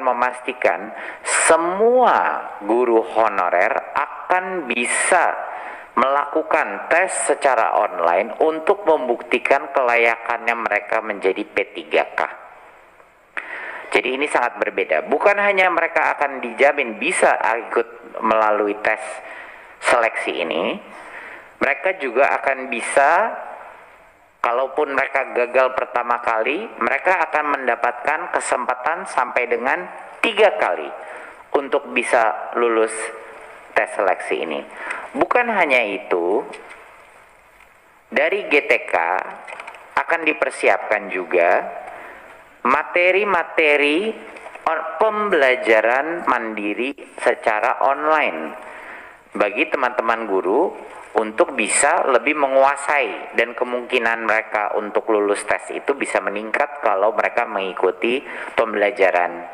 memastikan semua guru honorer akan bisa melakukan tes secara online untuk membuktikan kelayakannya mereka menjadi P3K. Jadi ini sangat berbeda. Bukan hanya mereka akan dijamin bisa ikut melalui tes seleksi ini, mereka juga akan bisa, kalaupun mereka gagal pertama kali, mereka akan mendapatkan kesempatan sampai dengan 3 kali untuk bisa lulus tes seleksi ini. Bukan hanya itu, dari GTK akan dipersiapkan juga materi-materi pembelajaran mandiri secara online bagi teman-teman guru untuk bisa lebih menguasai, dan kemungkinan mereka untuk lulus tes itu bisa meningkat kalau mereka mengikuti pembelajaran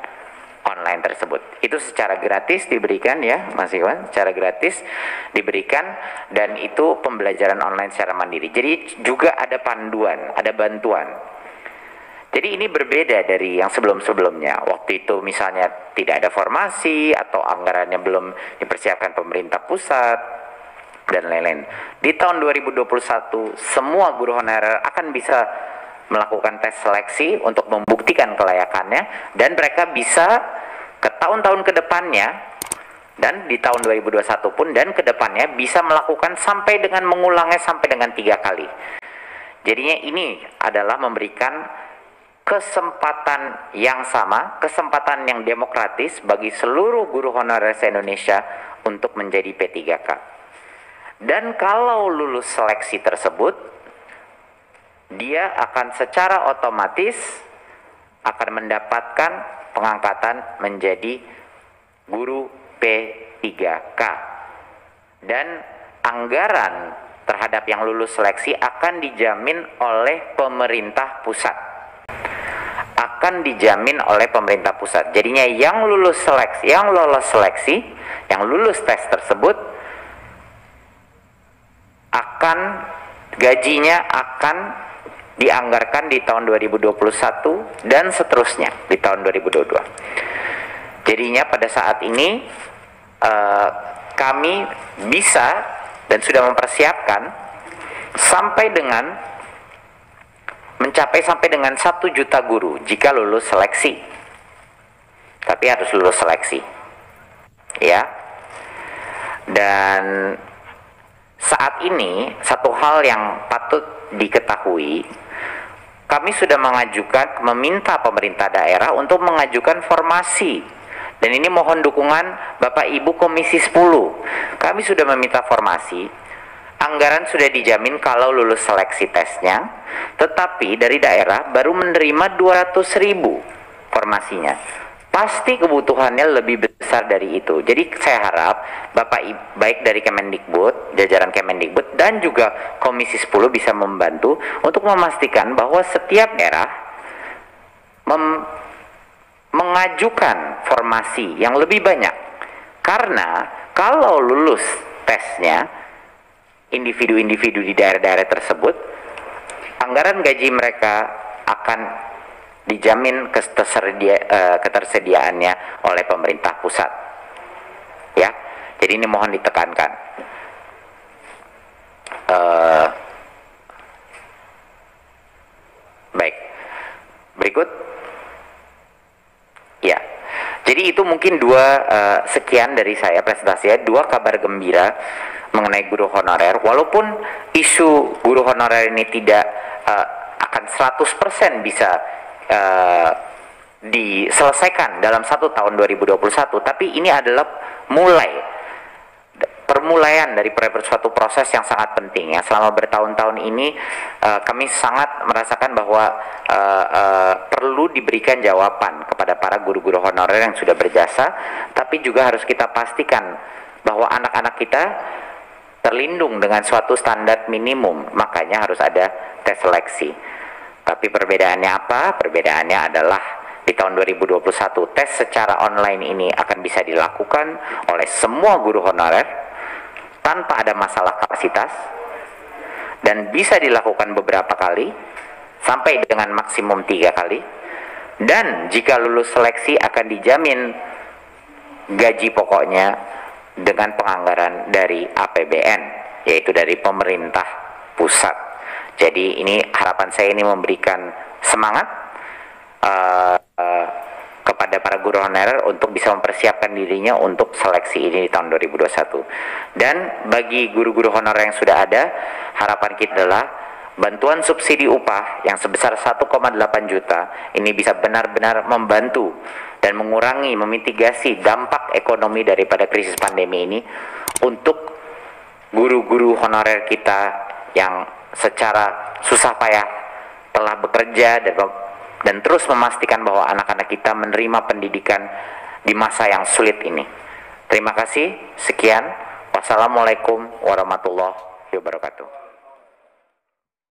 online tersebut. Itu secara gratis diberikan ya Mas Iwan, secara gratis diberikan, dan itu pembelajaran online secara mandiri. Jadi juga ada panduan, ada bantuan. Jadi ini berbeda dari yang sebelum-sebelumnya. Waktu itu misalnya tidak ada formasi atau anggarannya belum dipersiapkan pemerintah pusat dan lain-lain. Di tahun 2021 semua guru honorer akan bisa melakukan tes seleksi untuk membuktikan kelayakannya, dan mereka bisa ke tahun-tahun ke depannya, dan di tahun 2021 pun dan ke depannya bisa melakukan sampai dengan mengulangnya sampai dengan 3 kali. Jadinya ini adalah memberikan kesempatan yang sama, kesempatan yang demokratis bagi seluruh guru honorer se-Indonesia untuk menjadi P3K. Dan kalau lulus seleksi tersebut, dia akan secara otomatis akan mendapatkan pengangkatan menjadi guru P3K. Dan anggaran terhadap yang lulus seleksi akan dijamin oleh pemerintah pusat. Akan dijamin oleh pemerintah pusat. Jadinya yang lulus seleksi, yang lolos seleksi, yang lulus tes tersebut, akan gajinya akan dianggarkan di tahun 2021 dan seterusnya di tahun 2022. Jadinya pada saat ini kami bisa dan sudah mempersiapkan sampai dengan mencapai sampai dengan 1 juta guru jika lulus seleksi. Tapi harus lulus seleksi. Ya. Dan saat ini satu hal yang patut diketahui, kami sudah meminta pemerintah daerah untuk mengajukan formasi, dan ini mohon dukungan Bapak Ibu Komisi 10. Kami sudah meminta formasi, anggaran sudah dijamin kalau lulus seleksi tesnya, tetapi dari daerah baru menerima 200.000 formasinya. Pasti kebutuhannya lebih besar dari itu. Jadi saya harap Bapak baik dari Kemendikbud, jajaran Kemendikbud, dan juga Komisi 10 bisa membantu untuk memastikan bahwa setiap daerah mengajukan formasi yang lebih banyak. Karena kalau lulus tesnya individu-individu di daerah-daerah tersebut, anggaran gaji mereka akan dijamin ketersediaannya oleh pemerintah pusat. Ya, jadi ini mohon ditekankan. Baik, berikut. Ya, jadi itu mungkin sekian dari saya presentasinya, 2 kabar gembira mengenai guru honorer. Walaupun isu guru honorer ini tidak akan 100% bisa diselesaikan dalam 1 tahun 2021, tapi ini adalah permulaian dari suatu proses yang sangat penting ya. Selama bertahun-tahun ini kami sangat merasakan bahwa perlu diberikan jawaban kepada para guru-guru honorer yang sudah berjasa, tapi juga harus kita pastikan bahwa anak-anak kita terlindung dengan suatu standar minimum, makanya harus ada tes seleksi. Tapi perbedaannya apa? Perbedaannya adalah di tahun 2021 tes secara online ini akan bisa dilakukan oleh semua guru honorer tanpa ada masalah kapasitas, dan bisa dilakukan beberapa kali sampai dengan maksimum 3 kali. Dan jika lulus seleksi akan dijamin gaji pokoknya dengan penganggaran dari APBN, yaitu dari pemerintah pusat. Jadi ini harapan saya ini memberikan semangat kepada para guru honorer untuk bisa mempersiapkan dirinya untuk seleksi ini di tahun 2021. Dan bagi guru-guru honorer yang sudah ada, harapan kita adalah bantuan subsidi upah yang sebesar 1,8 juta ini bisa benar-benar membantu dan mengurangi, memitigasi dampak ekonomi daripada krisis pandemi ini untuk guru-guru honorer kita yang secara susah payah telah bekerja dan terus memastikan bahwa anak-anak kita menerima pendidikan di masa yang sulit ini. Terima kasih, sekian. Wassalamualaikum warahmatullahi wabarakatuh.